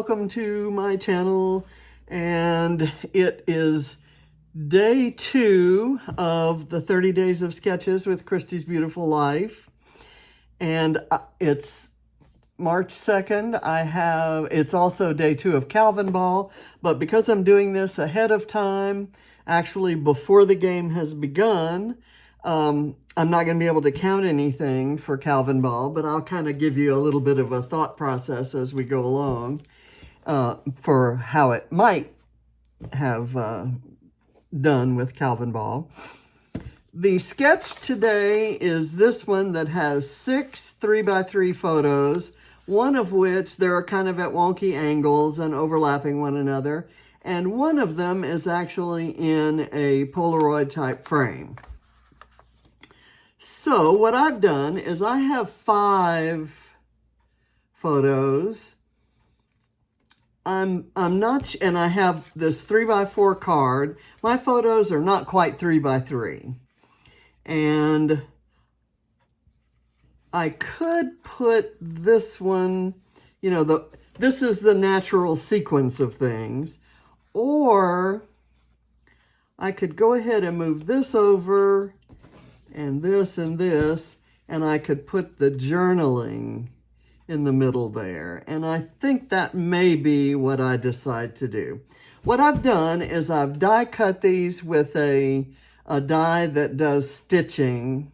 welcome to my channel, and it is day 2 of the 30 Days of Sketches with Christy's Beautiful Life, and it's March 2nd. It's also day 2 of Calvinball, but because I'm doing this ahead of time, actually before the game has begun, I'm not going to be able to count anything for Calvinball, but I'll kind of give you a little bit of a thought process as we go along for how it might have done with Calvinball. The sketch today is this one that has 6 3x3 photos, one of which they're kind of at wonky angles and overlapping one another, and one of them is actually in a Polaroid type frame. So what I've done is I have 5 photos. I'm not, and I have this 3x4 card. My photos are not quite 3x3. And I could put this one, you know, this is the natural sequence of things. Or I could go ahead and move this over and this, and I could put the journaling in the middle there. And I think that may be what I decide to do. What I've done is I've die cut these with a die that does stitching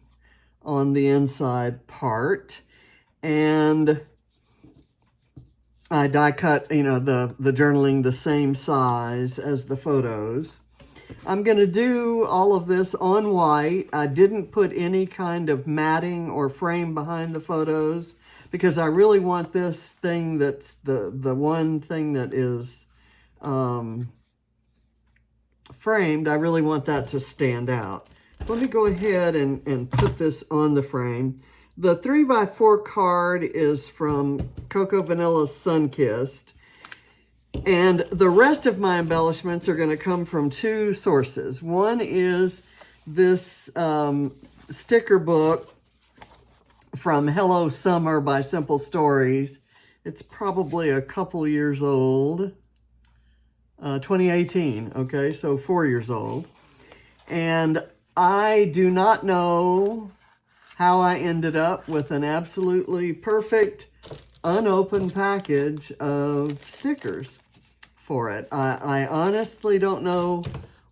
on the inside part. And I die cut, you know, the journaling the same size as the photos. I'm going to do all of this on white. I didn't put any kind of matting or frame behind the photos because I really want this thing that's the one thing that is framed. I really want that to stand out. Let me go ahead and put this on the frame. The 3x4 card is from Cocoa Vanilla's Sunkissed. And the rest of my embellishments are going to come from 2 sources. One is this sticker book from Hello Summer by Simple Stories. It's probably a couple years old. 2018, okay, so 4 years old. And I do not know how I ended up with an absolutely perfect unopened package of stickers for it. I honestly don't know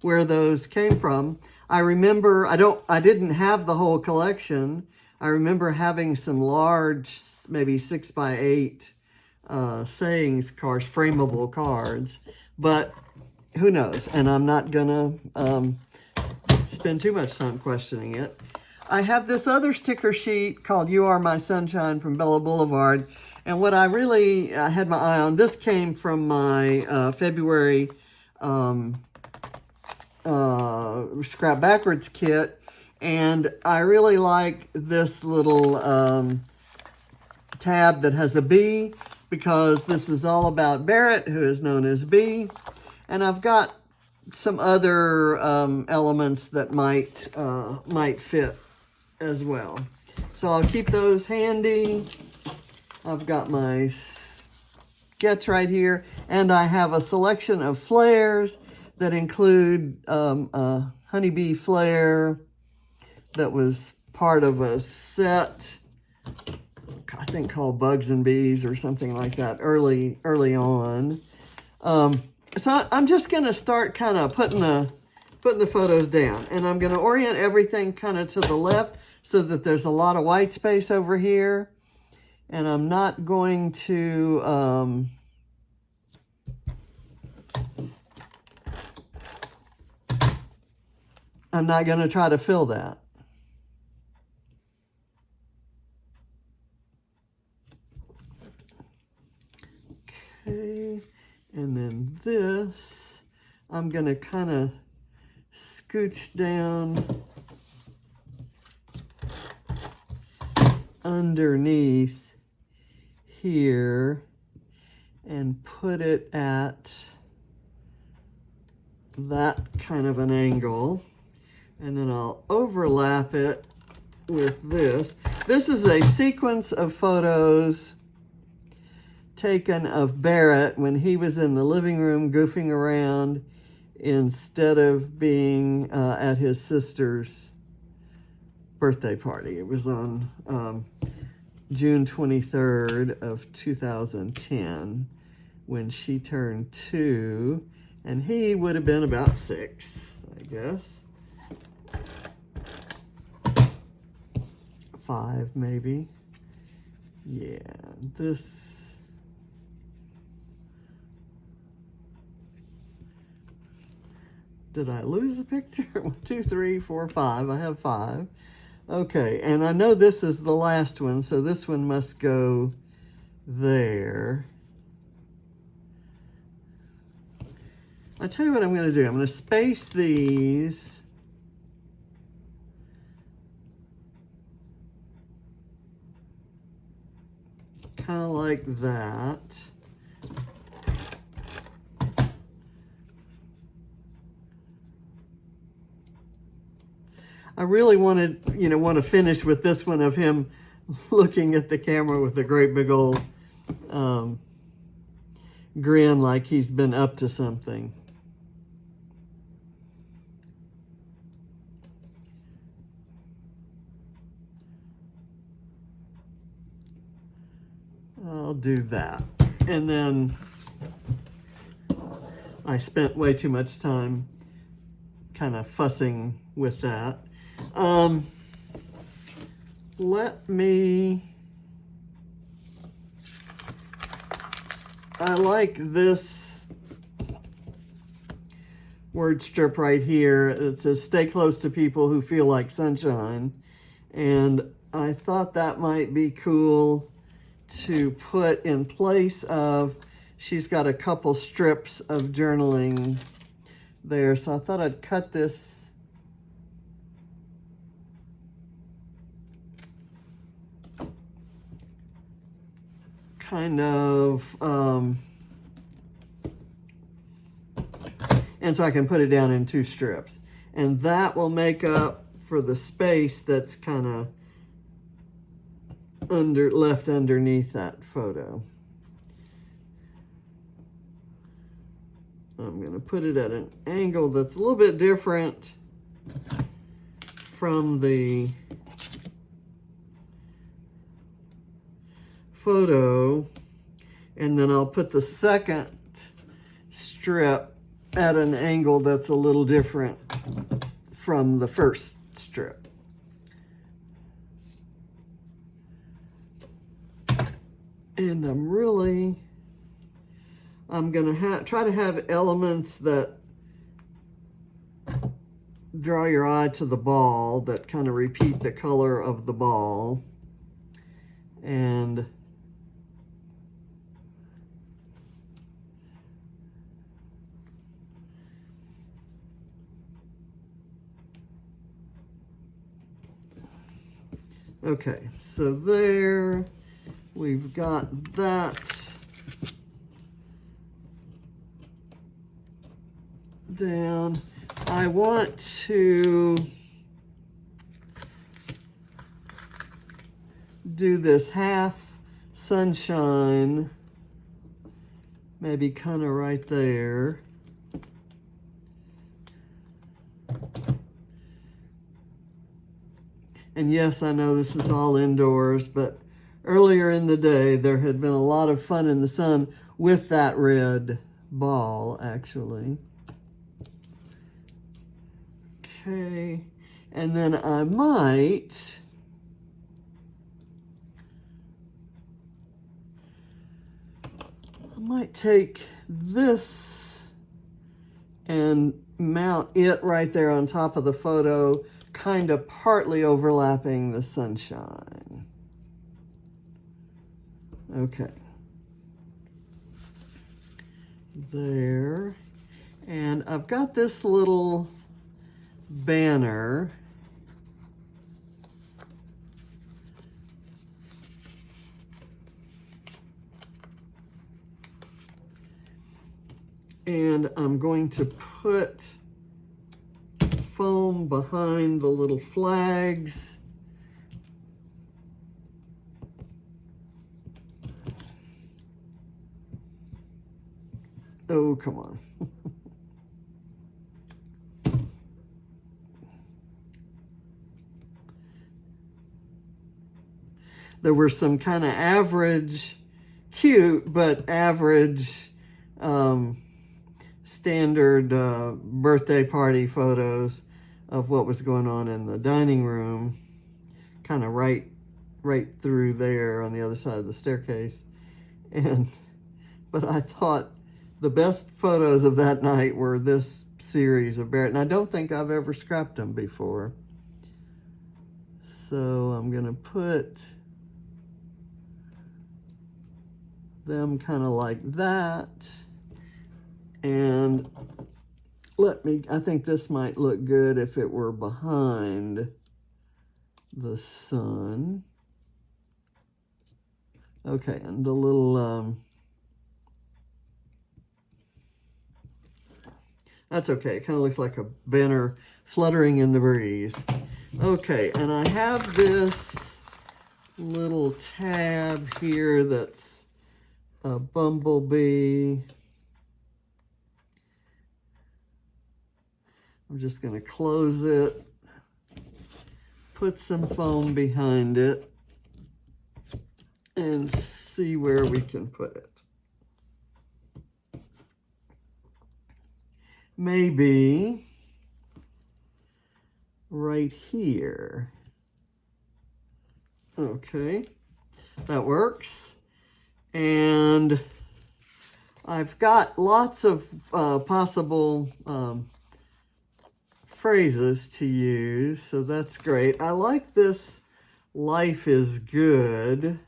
where those came from. I remember, I didn't have the whole collection. I remember having some large, maybe 6x8 sayings cards, frameable cards, but who knows? And I'm not gonna spend too much time questioning it. I have this other sticker sheet called You Are My Sunshine from Bella Boulevard. And what I had my eye on, this came from my February Scrap Backwards kit. And I really like this little tab that has a bee, because this is all about Barrett, who is known as Bee. And I've got some other elements that might fit as well. So I'll keep those handy. I've got my sketch right here, and I have a selection of flares that include a honeybee flare that was part of a set, I think called Bugs and Bees or something like that early on. So I'm just going to start kind of putting the photos down, and I'm going to orient everything kind of to the left so that there's a lot of white space over here. And I'm not going to, I'm not going to try to fill that. Okay, and then this, I'm going to kind of scooch down underneath here and put it at that kind of an angle, and then I'll overlap it with this. This is a sequence of photos taken of Barrett when he was in the living room goofing around instead of being at his sister's birthday party. It was on June 23rd of 2010 when she turned 2, and he would have been about 6, I guess. 5 maybe. Yeah, this. Did I lose a picture? 1, 2, 3, 4, 5. I have 5. Okay, and I know this is the last one, so this one must go there. I'll tell you what I'm going to do. I'm going to space these. Kind of like that. I really want to finish with this one of him looking at the camera with a great big old grin like he's been up to something. I'll do that. And then I spent way too much time kind of fussing with that. I like this word strip right here. It says, "Stay close to people who feel like sunshine." And I thought that might be cool to put in place of, she's got a couple strips of journaling there. So I thought I'd cut this kind of, and so I can put it down in 2 strips. And that will make up for the space that's kind of left underneath that photo. I'm going to put it at an angle that's a little bit different from the photo, and then I'll put the second strip at an angle that's a little different from the first strip. And I'm gonna try to have elements that draw your eye to the ball, that kind of repeat the color of the ball. And okay, so there we've got that down. I want to do this half sunshine, maybe kind of right there. And yes, I know this is all indoors, but earlier in the day, there had been a lot of fun in the sun with that red ball, actually. Okay, and then I might take this and mount it right there on top of the photo, kind of partly overlapping the sunshine. Okay. There. And I've got this little banner. And I'm going to put foam behind the little flags. Oh, come on. There were some kind of average, cute, but average standard birthday party photos of what was going on in the dining room, kind of right through there on the other side of the staircase. But I thought the best photos of that night were this series of Barrett, and I don't think I've ever scrapped them before. So I'm gonna put them kind of like that. And I think this might look good if it were behind the sun. Okay, and the little, that's okay. It kind of looks like a banner fluttering in the breeze. Okay, and I have this little tab here that's a bumblebee. I'm just going to close it, put some foam behind it, and see where we can put it. Maybe right here. Okay, that works. And I've got lots of possible phrases to use, so that's great. I like this "life is good."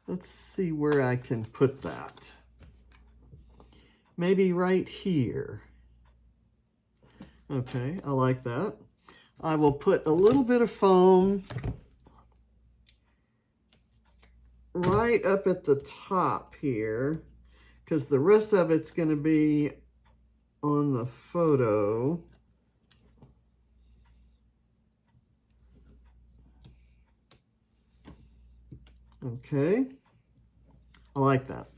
Let's see where I can put that. Maybe right here. Okay, I like that. I will put a little bit of foam right up at the top here, because the rest of it's going to be on the photo. Okay, I like that.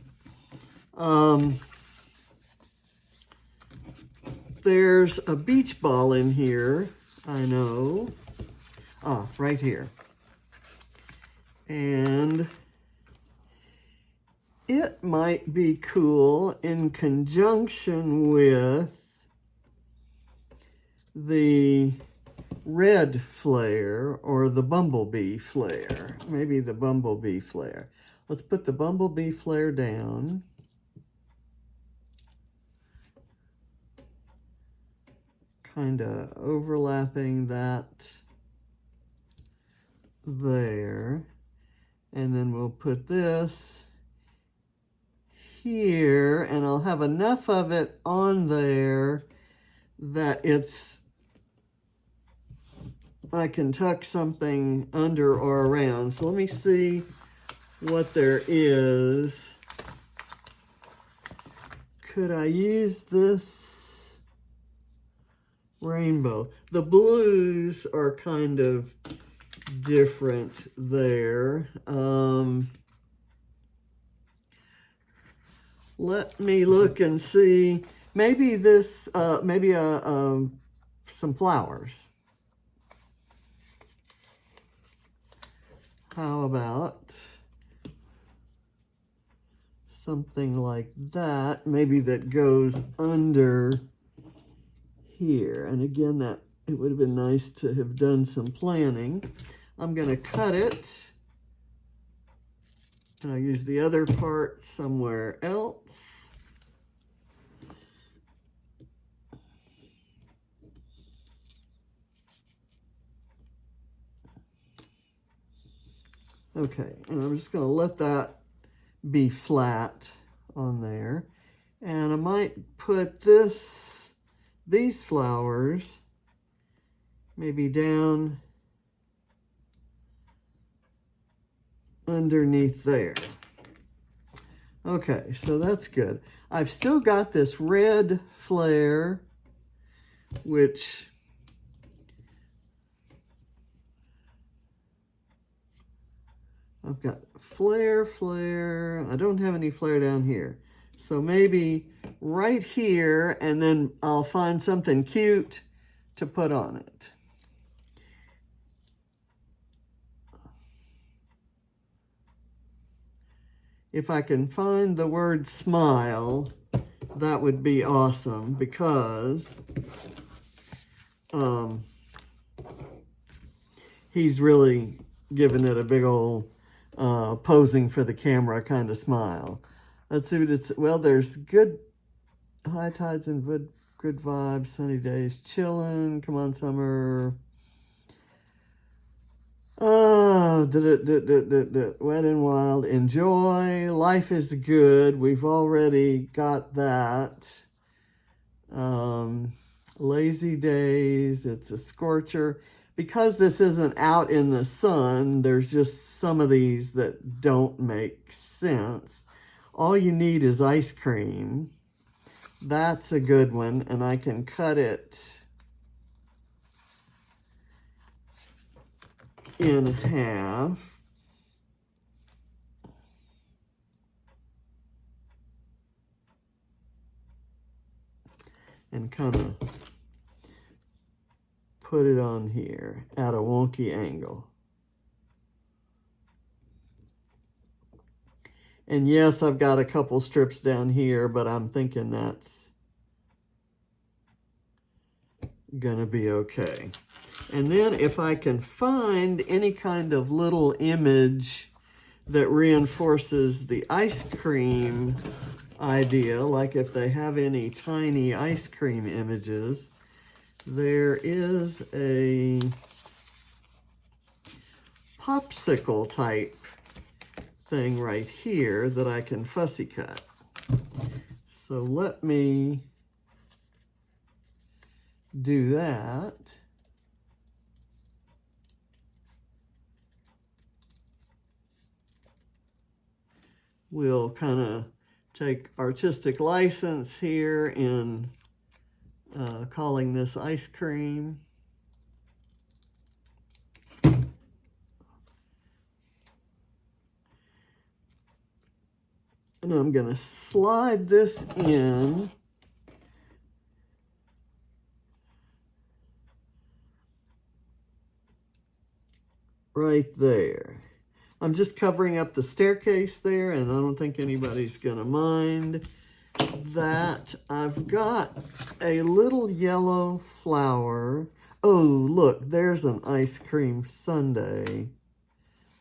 There's a beach ball in here, I know. Ah, right here. And it might be cool in conjunction with the red flare or the bumblebee flare. Maybe the bumblebee flare. Let's put the bumblebee flare down. Kind of overlapping that there. And then we'll put this here, and I'll have enough of it on there that I can tuck something under or around. So let me see what there is. Could I use this rainbow? The blues are kind of different there. Let me look and see. Maybe this, maybe some flowers. How about something like that? Maybe that goes under here. And again, that it would have been nice to have done some planning. I'm going to cut it. And I'll use the other part somewhere else. Okay, and I'm just going to let that be flat on there. And I might put these flowers maybe down underneath there. Okay, so that's good. I've still got this red flare, which I've got flare, flare. I don't have any flare down here. So maybe right here, and then I'll find something cute to put on it. If I can find the word smile, that would be awesome, because he's really giving it a big old posing for the camera kind of smile. Let's see what it's, well, there's good high tides and good vibes, sunny days, chilling, come on summer. Oh, wet and wild, enjoy, life is good, we've already got that. Lazy days, it's a scorcher. Because this isn't out in the sun, there's just some of these that don't make sense. All you need is ice cream. That's a good one, and I can cut it in half. And kind of put it on here at a wonky angle. And yes, I've got a couple strips down here, but I'm thinking that's gonna be okay. And then if I can find any kind of little image that reinforces the ice cream idea, like if they have any tiny ice cream images, there is a popsicle type thing right here that I can fussy cut. So let me do that. We'll kind of take artistic license here in calling this ice cream. And I'm going to slide this in right there. I'm just covering up the staircase there, and I don't think anybody's going to mind that. I've got a little yellow flower. Oh, look, there's an ice cream sundae.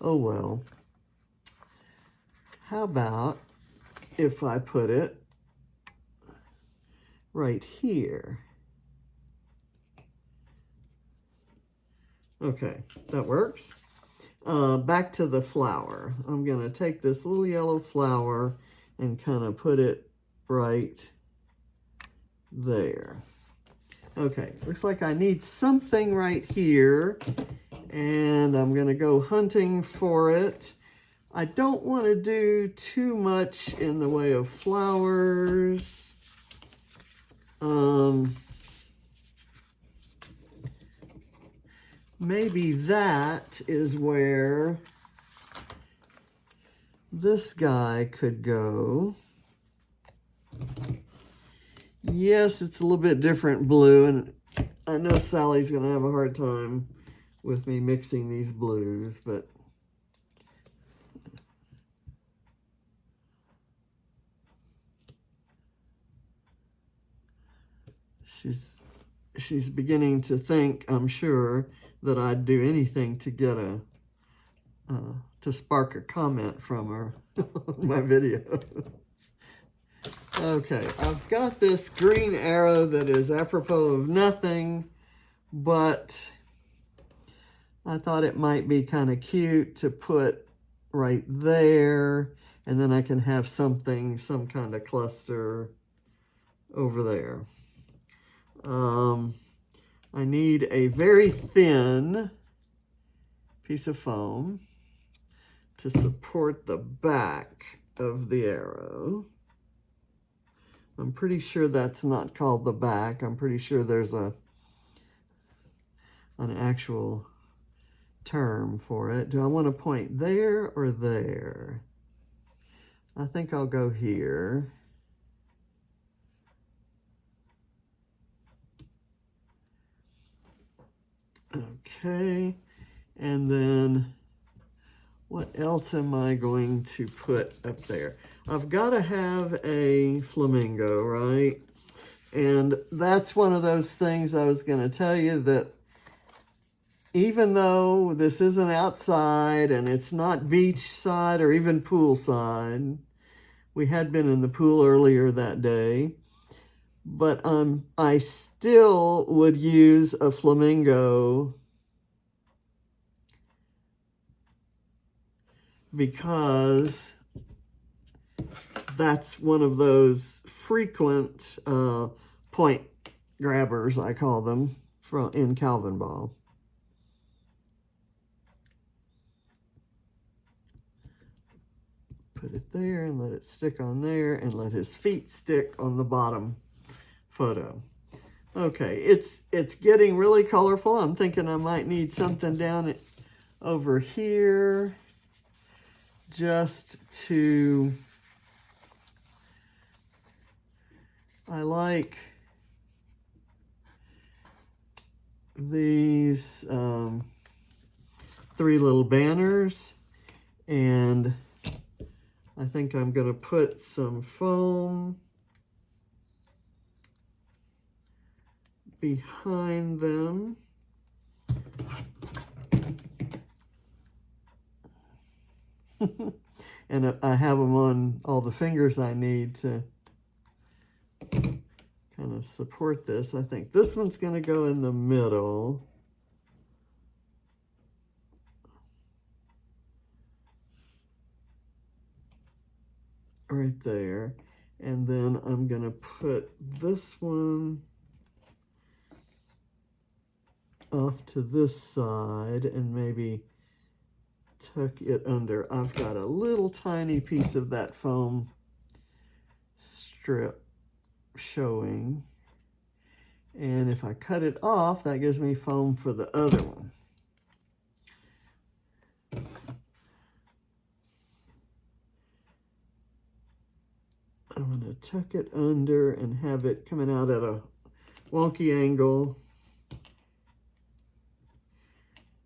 Oh, well. How about if I put it right here? Okay, that works. Back to the flower. I'm going to take this little yellow flower and kind of put it right there. Okay, looks like I need something right here, and I'm going to go hunting for it. I don't want to do too much in the way of flowers. Maybe that is where this guy could go. Yes, it's a little bit different blue, and I know Sally's going to have a hard time with me mixing these blues, but she's beginning to think, I'm sure, that I'd do anything to get to spark a comment from her on my videos. Okay, I've got this green arrow that is apropos of nothing, but I thought it might be kind of cute to put right there, and then I can have something, some kind of cluster over there. I need a very thin piece of foam to support the back of the arrow. I'm pretty sure that's not called the back. I'm pretty sure there's an actual term for it. Do I want to point there or there? I think I'll go here. Okay, and then what else am I going to put up there? I've got to have a flamingo, right? And that's one of those things I was going to tell you, that even though this isn't outside and it's not beachside or even poolside, we had been in the pool earlier that day, but I still would use a flamingo because that's one of those frequent point grabbers, I call them, in Calvinball. Put it there and let it stick on there and let his feet stick on the bottom photo. Okay, it's getting really colorful. I'm thinking I might need something down over here just to, I like these 3 little banners, and I think I'm going to put some foam behind them. And I have them on all the fingers I need to kind of support this. I think this one's going to go in the middle. Right there. And then I'm going to put this one off to this side and maybe tuck it under. I've got a little tiny piece of that foam strip showing. And if I cut it off, that gives me foam for the other one. I'm going to tuck it under and have it coming out at a wonky angle.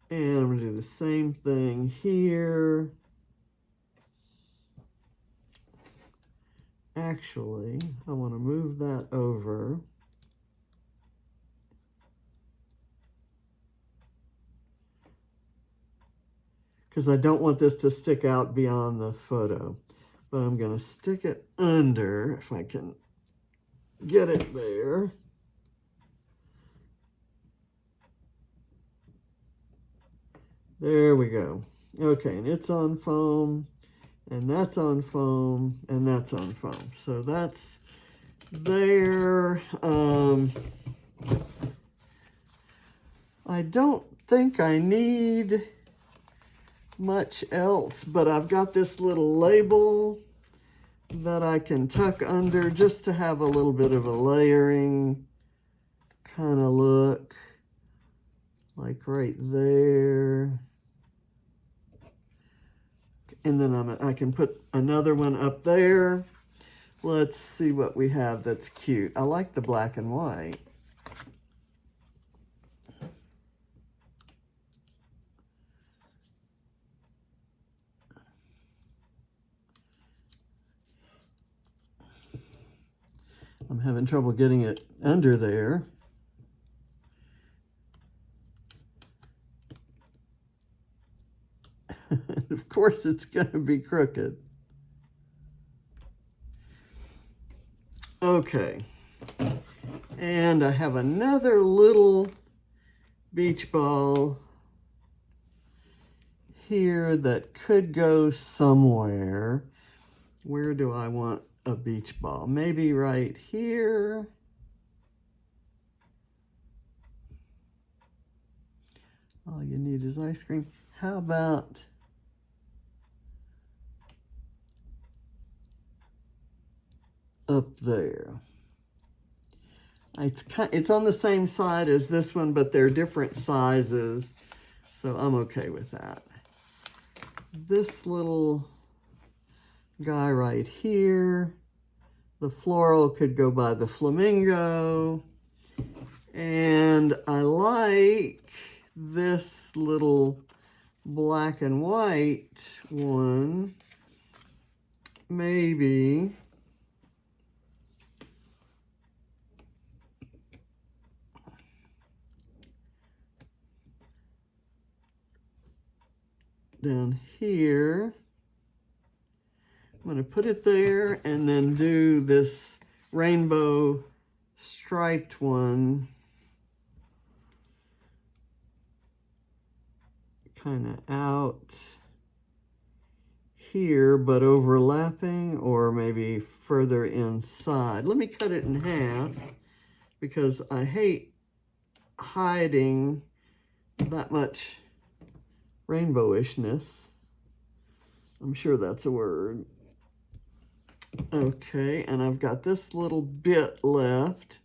And I'm going to do the same thing here. Actually, I want to move that over. Because I don't want this to stick out beyond the photo. But I'm going to stick it under, if I can get it there. There we go. Okay, and it's on foam, and that's on foam, and that's on foam. So that's there. I don't think I need much else, but I've got this little label that I can tuck under just to have a little bit of a layering kind of look, like right there. And then I can put another one up there. Let's see what we have that's cute. I like the black and white. I'm having trouble getting it under there. Of course, it's going to be crooked. Okay. And I have another little beach ball here that could go somewhere. Where do I want a beach ball? Maybe right here. All you need is ice cream. How about up there? It's on the same side as this one, but they're different sizes. So I'm okay with that. This little guy right here, the floral could go by the Flamingo. And I like this little black and white one, maybe. Down here. I'm going to put it there and then do this rainbow striped one kind of out here, but overlapping, or maybe further inside. Let me cut it in half because I hate hiding that much rainbowishness. I'm sure that's a word. Okay, and I've got this little bit left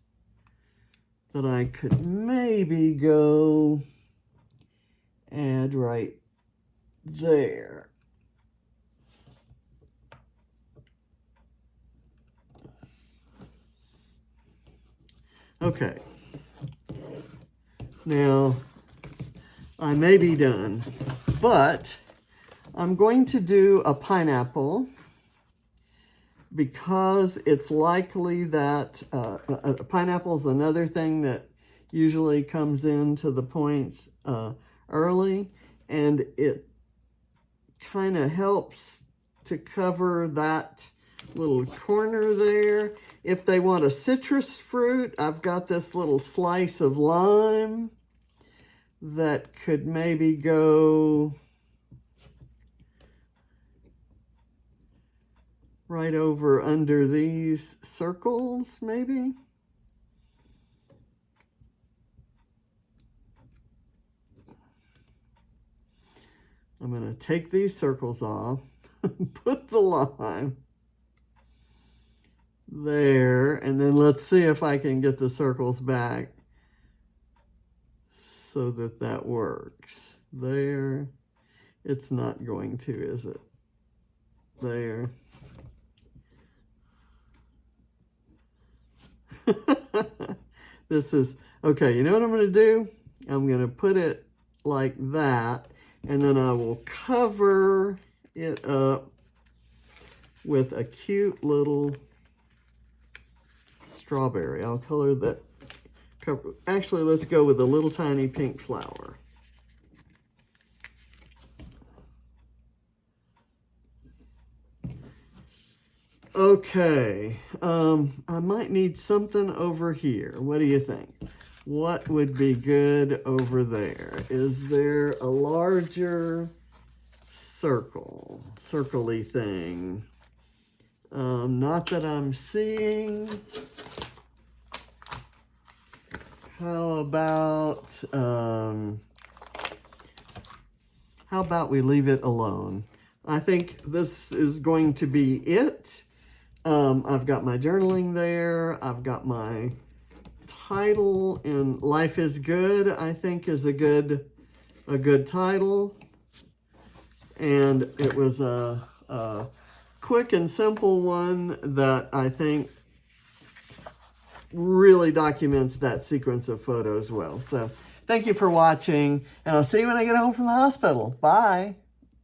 that I could maybe go add right there. Okay. Now, I may be done, but I'm going to do a pineapple because it's likely that pineapple is another thing that usually comes into the points early, and it kind of helps to cover that little corner there. If they want a citrus fruit, I've got this little slice of lime that could maybe go right over under these circles, maybe. I'm going to take these circles off, put the lime there, and then let's see if I can get the circles back so that that works. There. It's not going to, is it? There. This is, okay, you know what I'm going to do? I'm going to put it like that, and then I will cover it up with a cute little strawberry. I'll color that. Actually, let's go with a little tiny pink flower. Okay, I might need something over here. What do you think? What would be good over there? Is there a larger circle-y thing? Not that I'm seeing. How about we leave it alone? I think this is going to be it. I've got my journaling there. I've got my title, and Life is Good, I think, is a good title. And it was a quick and simple one that I think really documents that sequence of photos well. So thank you for watching, and I'll see you when I get home from the hospital. Bye.